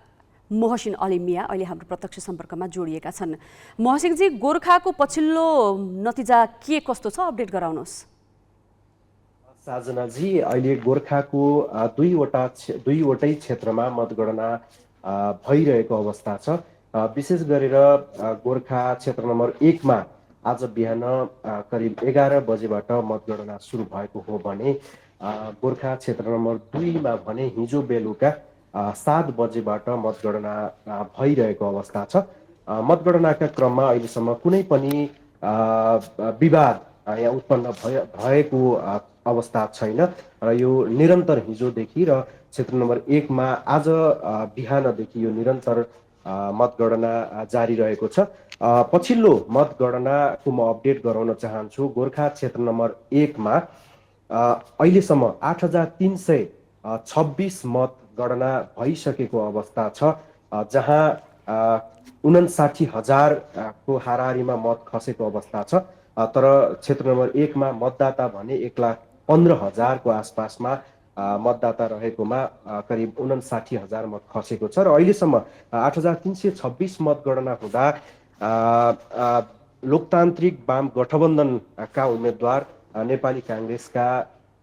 मोहसिन अली मिया अहिले हाम्रो प्रत्यक्ष सम्पर्कमा जोडिएका छन्। मोहसिनजी, गोर्खाको पछिल्लो नतिजा के कस्तो छ, अपडेट गराउनुहोस्। साजनाजी, अहिले गोर्खाको दुईवटै क्षेत्रमा मतगणना भइरहेको अवस्था छ। विशेष गरेर गोर्खा क्षेत्र नम्बर 1 मा आज बिहान करिब 11 बजेबाट मतगणना सुरु भएको हो भने गोर्खा क्षेत्र नम्बर 2 मा भने हिजो बेलुका 7 बजेबाट मतगणना भइरहेको अवस्था छ। मतगणनाका क्रममा अहिलेसम्म कुनै पनि विवाद यहाँ उत्पन्न भएको अवस्था छैन र यो निरन्तर हिजोदेखि र क्षेत्र नम्बर 1 मा आज बिहानदेखि यो निरन्तर मतगणना जारी रहेको छ। पछिल्लो मतगणनाको म अपडेट गराउन चाहन्छु। गोर्खा क्षेत्र नम्बर 1 मा अहिलेसम्म 8326 मतगणना भइसकेको अवस्था छ, जहाँ 59,000 को हाराहारीमा मत खसेको अवस्था छ। तर क्षेत्र नम्बर 1 मा मतदाता भने 1,15,000 को आसपासमा मतदाता रहेकोमा करिब 59,000 मत खसेको छ र अहिलेसम्म 8326 मतगणना हुँदा लोकतान्त्रिक वाम गठबन्धनका उम्मेद्वार नेपाली काङ्ग्रेसका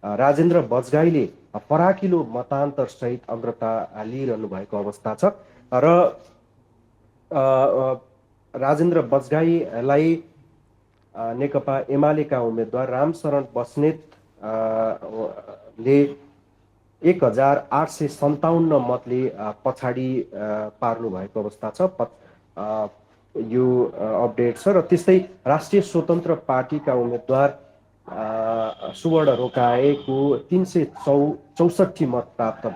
राजेन्द्र बजगाईले फराकिलो मतान्तर सहित अग्रता लिइरहनु भएको अवस्था छ र राजेन्द्र बजगाईलाई नेकपा एमालेका उम्मेद्वार रामशरण बस्नेतले 1857 मतले पछाडि पार्नु भएको अवस्था छ। यो अपडेट छ र त्यस्तै राष्ट्रिय स्वतन्त्र पार्टीका उम्मेद्वार सुवर्ण रोकाएको 364 मत प्राप्त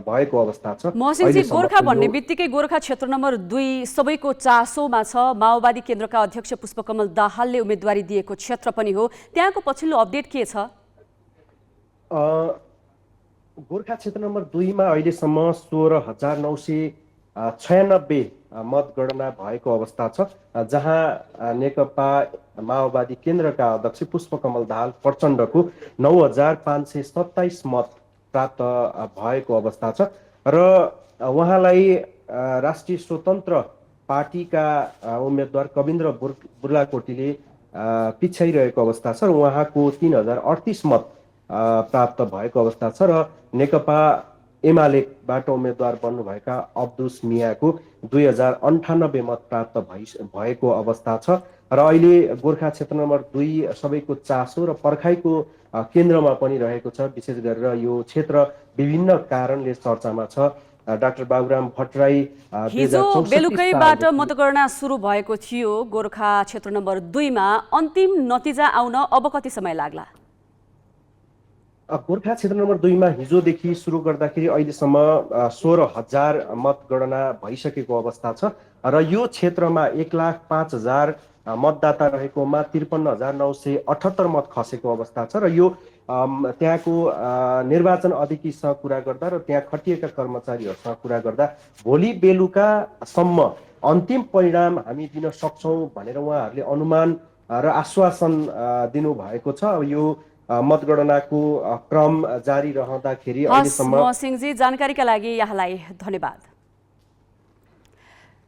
भएको अवस्था छ। मोहसिनजी, गोर्खा भन्ने बित्तिकै गोर्खा क्षेत्र नम्बर 2 सबैको चासोमा छ। माओवादी केन्द्रका अध्यक्ष पुष्पकमल दाहालले उम्मेदवारी दिएको क्षेत्र पनि हो। त्यहाँको पछिल्लो अपडेट के छ? गोर्खा क्षेत्र नम्बर 2 मा अहिलेसम्म 16,996 मतगणना भएको अवस्था छ, जहाँ नेकपा माओवादी केन्द्रका अध्यक्ष पुष्पकमल दाहाल प्रचण्डको 9,527 मत प्राप्त भएको अवस्था छ र उहाँलाई राष्ट्रिय स्वतन्त्र पार्टीका उम्मेद्वार कविन्द्र बुर्लाकोटीले पिछाइरहेको अवस्था छ र उहाँको 3,038 मत प्राप्त भएको अवस्था छ र नेकपा एमालेबाट उम्मेद्वार बन्नुभएका अब्दुस मियाको 2,098 मत प्राप्त भएको अवस्था छ र अहिले गोर्खा क्षेत्र नम्बर 2 सबैको चासो र पर्खाइको केन्द्रमा पनि रहेको छ। विशेष गरेर यो क्षेत्र विभिन्न कारणले चर्चामा छ। डाक्टर बाबुराम भट्टराई हिजो बेलुकैबाट मतगणना सुरु भएको थियो गोर्खा क्षेत्र नम्बर 2 मा। अन्तिम नतिजा आउन अब कति समय लाग्ला? गोर्खा क्षेत्र नम्बर 2 मा हिजोदेखि सुरु गर्दाखेरि अहिलेसम्म 16,000 मतगणना भइसकेको अवस्था छ र यो क्षेत्रमा 1,05,000 मतदाता रहेकोमा 53,978 मत खसेको अवस्था छ र यो त्यहाँको निर्वाचन अधिकृतसँग कुरा गर्दा र त्यहाँ खटिएका कर्मचारीहरूसँग कुरा गर्दा भोलि बेलुकासम्म अन्तिम परिणाम हामी दिन सक्छौँ भनेर उहाँहरूले अनुमान र आश्वासन दिनुभएको छ। यो मतगणनाको क्रम जारी रहँदाखेरि अहिलेसम्म। मोहसिनजी, जानकारीका लागि यहाँलाई धन्यवाद।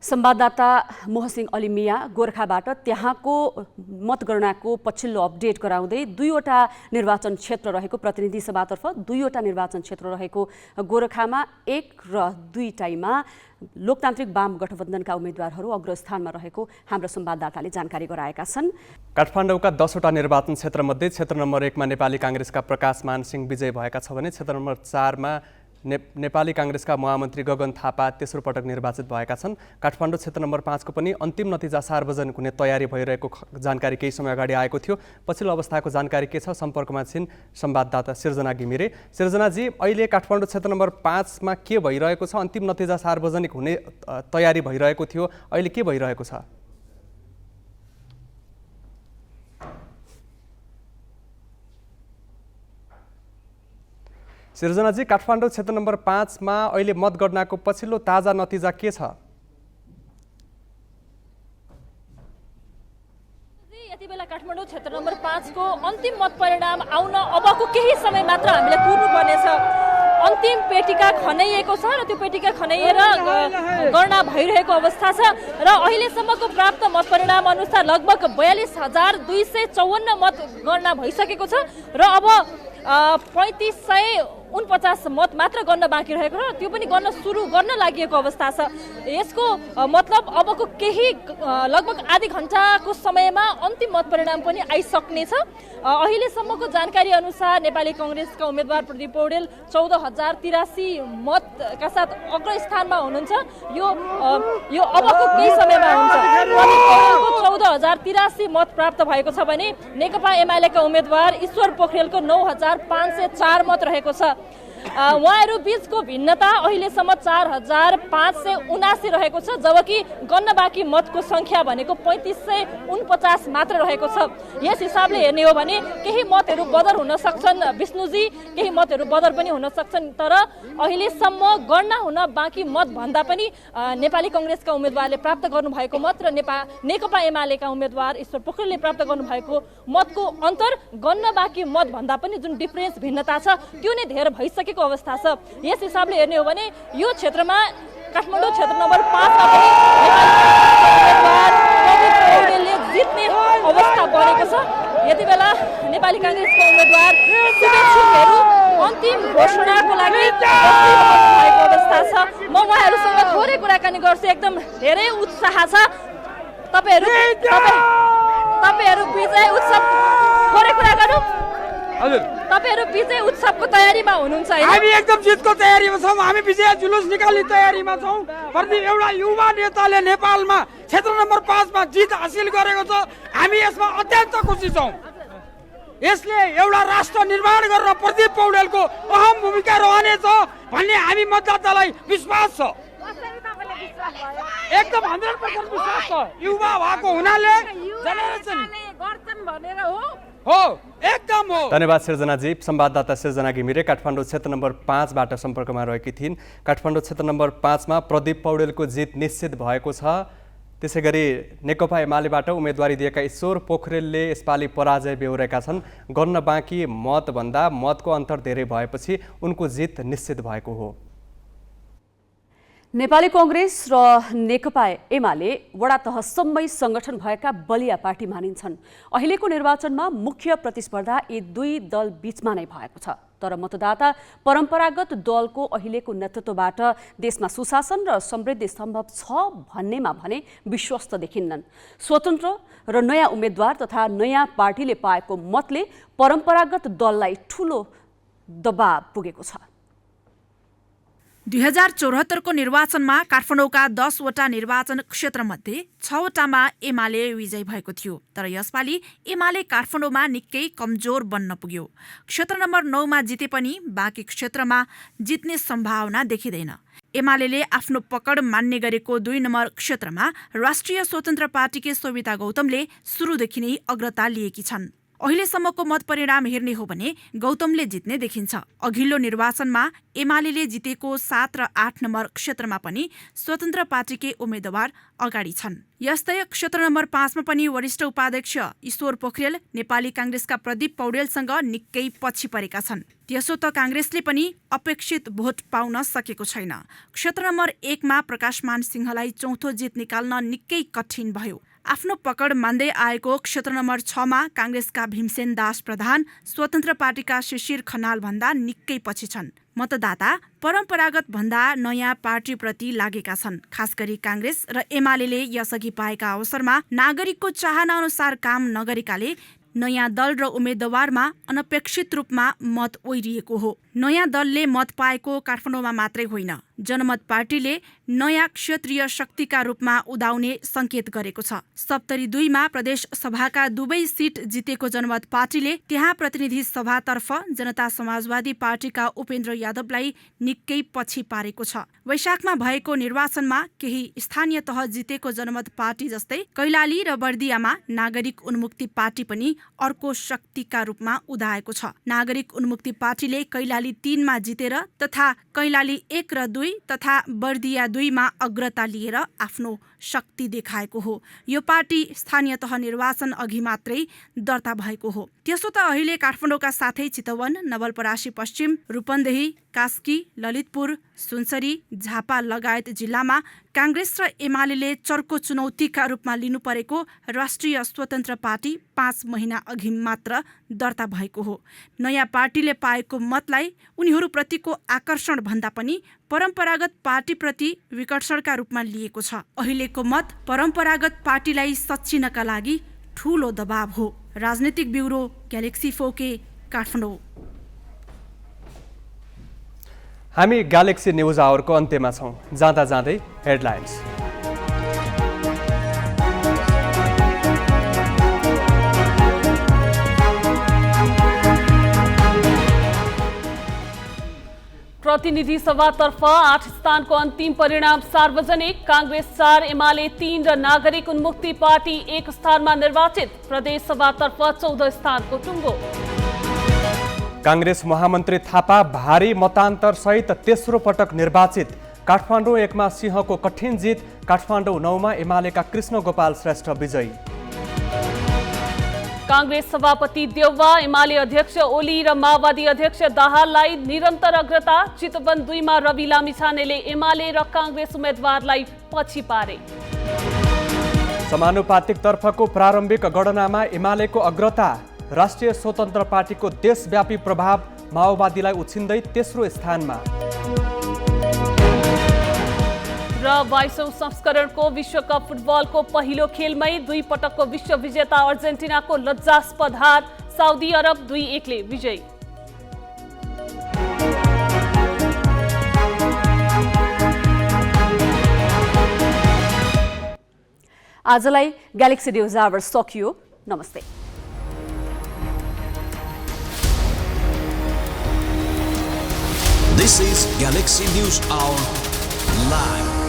संवाददाता मोहसिंह अली मिया गोरखाबाट त्यहाँको मतगणनाको पछिल्लो अपडेट गराउँदै 2वटा निर्वाचन क्षेत्र रहेको प्रतिनिधि सभातर्फ 2वटा निर्वाचन क्षेत्र रहेको गोरखामा 1 र 2 टाइममा लोकतान्त्रिक वाम गठबन्धनका उम्मेद्वारहरू अग्रस्थानमा रहेको हाम्रो संवाददाताले जानकारी गराएका छन्। काठमाडौँका 10वटा निर्वाचन क्षेत्रमध्ये क्षेत्र नम्बर 1 मा नेपाली काङ्ग्रेसका प्रकाश मान सिंह विजयी भएका छ भने क्षेत्र नम्बर 4 मा नेपाली काङ्ग्रेसका महामन्त्री गगन थापा तेस्रो पटक निर्वाचित भएका छन्। काठमाडौँ क्षेत्र नम्बर 5 को पनि अन्तिम नतिजा सार्वजनिक हुने तयारी भइरहेको जानकारी केही समय अगाडि आएको थियो। पछिल्लो अवस्थाको जानकारी के छ? सम्पर्कमा छिन् संवाददाता सिर्जना घिमिरे। सिर्जनाजी, अहिले काठमाडौँ क्षेत्र नम्बर 5 मा के भइरहेको छ? अन्तिम नतिजा सार्वजनिक हुने तयारी भइरहेको थियो, अहिले के भइरहेको छ? सिर्जनाजी, काठमाडौँ क्षेत्र नम्बर 5 मा अहिले मतगणनाको पछिल्लो ताजा नतिजा के छ? यति बेला काठमाडौँ क्षेत्र नम्बर 5 को अन्तिम मत परिणाम आउन अबको केही समय मात्र हामीले कुर्नुपर्नेछ। अन्तिम पेटिका खनाइएको छ र त्यो पेटिका खनाइएर गणना भइरहेको अवस्था छ र अहिलेसम्मको प्राप्त मत परिणाम अनुसार लगभग 42,254 मत गणना भइसकेको छ र अब 3549 मत मात्र गर्न बाँकी रहेको र त्यो पनि गर्न सुरु गर्न लागि अवस्था छ। यसको मतलब अबको केही लगभग आधी घण्टाको समयमा अन्तिम मत परिणाम पनि आइसक्नेछ। अहिलेसम्मको जानकारी अनुसार नेपाली काङ्ग्रेसका उम्मेद्वार प्रदीप पौडेल 14,083 मतका साथ अग्रस्थानमा हुनुहुन्छ। यो अबको केही समयमा हुन्छ। प्रदीप पौडेलको 14,083 मत प्राप्त भएको छ भने नेकपा एमालेका उम्मेद्वार ईश्वर पोखरेलको 9,504 मत रहेको छ। उहाँहरू बीचको भिन्नता अहिलेसम्म 4,579 रहेको छ, जबकि गन्न बाँकी मतको संख्या भनेको 3549 मात्र रहेको छ। यस हिसाबले हेर्ने हो भने केही मतहरू बदर हुन सक्छन् विष्णुजी, केही मतहरू बदर पनि हुन सक्छन्, तर अहिलेसम्म गणना हुन बाँकी मत भन्दा पनि नेपाली काङ्ग्रेसका उम्मेद्वारले प्राप्त गर्नुभएको मत र नेकपा एमालेका उम्मेद्वार ईश्वर पोखरेलले प्राप्त गर्नुभएको मतको अन्तर गन्न बाँकी मत भन्दा पनि जुन डिफरेन्स भिन्नता छ त्यो नै धेरै भइसक्यो अवस्था छ। यस हिसाबले हेर्ने हो भने यो क्षेत्रमा काठमाडौँ क्षेत्र नम्बर 5 मा पनि प्रदीप पौडेलले जित्ने अवस्था बनेको छ। यति बेला नेपाली काङ्ग्रेसका उम्मेद्वार शुभेच्छुकहरू अन्तिम घोषणाको लागि भएको अवस्था छ। म उहाँहरूसँग थोरै कुराकानी गर्छु। एकदम धेरै उत्साह छ। तपाईहरु विजय उत्सव थोरै कुरा गरौँ। हजुर, तपाईहरु विजय उत्सवको तयारीमा हुनुहुन्छ हैन? हामी एकदम जितको तयारीमा छौं। हामी विजय जुलुस निकाल्ने तयारीमा छौं। प्रदीप एउटा युवा नेताले नेपालमा क्षेत्र नम्बर 5 मा जित हासिल गरेको छ। हामी यसमा अत्यन्त खुसी छौं। यसले एउटा राष्ट्र निर्माण गर्न प्रदीप पौडेलको अहम भूमिका रहनेछ भन्ने हामी मतदातालाई विश्वास छ। एकदम 100% विश्वास छ। युवा भएको हुनाले जेनेरेसन गर्छन् भनेर हो एकदम हो। धन्यवाद सिर्जनाजी। संवाददाता सिर्जना घिमिरे काठमाडौँ क्षेत्र नम्बर 5 बाट सम्पर्कमा रहेकी थिइन्। काठमाडौँ क्षेत्र नम्बर 5 मा प्रदीप पौडेलको जित निश्चित भएको छ। त्यसैगरी नेकपा एमालेबाट उम्मेदवारी दिएका ईश्वर पोखरेलले यसपालि पराजय बेहोरेका छन्। गर्न बाँकी मत भन्दा मतको अन्तर धेरै भएपछि उनको जित निश्चित भएको हो। नेपाली कांग्रेस र नेकपा एमाले वडा तहसम्मै संगठन भएका बलिया पार्टी मानिन्छन्। अहिलेको निर्वाचनमा मुख्य प्रतिस्पर्धा यी दुई दल बीचमा नै भएको छ। तर मतदाता परम्परागत दलको अहिलेको नेतृत्वबाट देशमा सुशासन र समृद्धि सम्भव छ भन्नेमा भने विश्वस्त देखिन्नन्। स्वतन्त्र र नयाँ उम्मेद्वार तथा नयाँ पार्टीले पाएको मतले परम्परागत दललाई ठूलो दबाव पुगेको छ। 2074 को निर्वाचनमा काठमाडौँका 10 वटा निर्वाचन क्षेत्रमध्ये 6 वटामा एमाले विजयी भएको थियो। तर यसपालि एमाले काठमाडौँमा निकै कमजोर बन्न पुग्यो। क्षेत्र नम्बर 9 मा जिते पनि बाँकी क्षेत्रमा जित्ने सम्भावना देखिँदैन। एमाले आफ्नो पकड मान्ने गरेको 2 नम्बर क्षेत्रमा राष्ट्रिय स्वतन्त्र पार्टीकी सोभिता गौतमले सुरुदेखि नै अग्रता लिएकी छन्। अहिलेसम्मको मत परिणाम हेर्ने हो भने गौतमले जित्ने देखिन्छ। अघिल्लो निर्वाचनमा एमाले जितेको 7 र 8 नम्बर क्षेत्रमा पनि स्वतन्त्र पार्टीकै उम्मेद्वार अगाडि छन्। यस्तै क्षेत्र नम्बर 5 मा पनि वरिष्ठ उपाध्यक्ष ईश्वर पोखरेल नेपाली कांग्रेसका प्रदीप पौडेलसँग निकै पछि परेका छन्। त्यसो त कांग्रेसले पनि अपेक्षित भोट पाउन सकेको छैन। क्षेत्र नम्बर 1 मा प्रकाशमान सिंहलाई चौथो जित निकाल्न निकै कठिन भयो। आफ्नो पकड मान्दै आएको क्षेत्र नम्बर 6 मा कांग्रेसका भीमसेन दास प्रधान स्वतन्त्र पार्टीका शिशिर खनाल भन्दा निकै पछि छन्। मतदाता परम्परागत भन्दा नयाँ पार्टीप्रति लागेका छन्। खास गरी कांग्रेस र एमाले यसअघि पाएका अवसरमा नागरिकको चाहना अनुसार काम नगरेकाले नयाँ दल र उम्मेद्वारमा अनपेक्षित रूपमा मत ओइरिएको हो। नयाँ दलले मत पाएको काठमाडौँमा मात्रै होइन, जनमत पार्टीले नयाँ क्षेत्रीय शक्तिका रूपमा उदाउने संकेत गरेको छ। सप्तरी 2 मा प्रदेश सभाका दुवै सिट जितेको जनमत पार्टीले त्यहाँ प्रतिनिधि सभातर्फ जनता समाजवादी पार्टीका उपेन्द्र यादवलाई निकै पछि पारेको छ। वैशाखमा भएको निर्वाचनमा केही स्थानीय तह जितेको जनमत पार्टी जस्तै कैलाली र बर्दियामा नागरिक उन्मुक्ति पार्टी पनि अर्को शक्तिका रूपमा उदाएको छ। नागरिक उन्मुक्ति पार्टीले कैलाली 3 मा जितेर तथा कैलाली 1 र 2 तथा बर्दिया 2 मा अग्रता लिएर आफ्नो शक्ति देखाएको हो। यो पार्टी स्थानीय तह निर्वाचन अघि मात्रै दर्ता भएको हो। त्यसो त अहिले काठमाडौँका साथै चितवन, नवलपरासी पश्चिम, रूपन्देही, कास्की, ललितपुर, सुनसरी, झापा लगायत जिल्लामा कांग्रेस र एमाले चर्को चुनौतीका रूपमा लिनु परेको राष्ट्रिय स्वतन्त्र पार्टी 5 महिना अघि मात्र दर्ता भएको हो। नयाँ पार्टीले पाएको मतलाई उनीहरूप्रतिको आकर्षण भन्दा पनि परम्परागत पार्टीप्रति विकर्षणका रूपमा लिएको छ। अहिलेको मत परम्परागत पार्टीलाई सच्चिनका लागि ठूलो दबाव हो। राजनीतिक ब्युरो, ग्यालेक्सी 4K, काठमाडौँ। हामी ग्यालेक्सी न्युज आवरको अन्त्यमा छौँ। जाँदा जाँदै हेडलाइन्स। प्रतिनिधि सभातर्फ 8 स्थानको अन्तिम परिणाम सार्वजनिक। कांग्रेस 4, एमाले 3 र नागरिक उन्मुक्ति पार्टी 1 स्थानमा निर्वाचित। प्रदेश सभातर्फ 14 स्थानको टुङ्गो। कांग्रेस महामन्त्री थापा भारी मतान्तर सहित तेस्रो पटक निर्वाचित। काठमाडौँ 1 मा सिंहको कठिन जित। काठमाडौँ 9 मा एमालेका कृष्ण गोपाल श्रेष्ठ विजयी। कांग्रेस सभापति देउवा, एमाले अध्यक्ष ओली र माओवादी अध्यक्ष दाहाललाई निरन्तर अग्रता। चितवन 2 मा रवि लामिछानेले एमाले र कांग्रेस उम्मेद्वारलाई पछि पारे। समानुपातिक तर्फको प्रारम्भिक गणनामा एमालेको अग्रता। राष्ट्रिय स्वतन्त्र पार्टीको देशव्यापी प्रभाव माओवादीलाई उछिन्दै तेस्रो स्थानमा। र 22औं संस्करणको विश्वकप फुटबलको पहिलो खेलमै 2 पटकको विश्व विजेता अर्जेन्टिनाको लज्जास्पद हार। साउदी अरब 2-1 ले विजयी। आजलाई ग्यालेक्सी न्युज आवर सकियो। नमस्ते। This is Galaxy News Hour Live.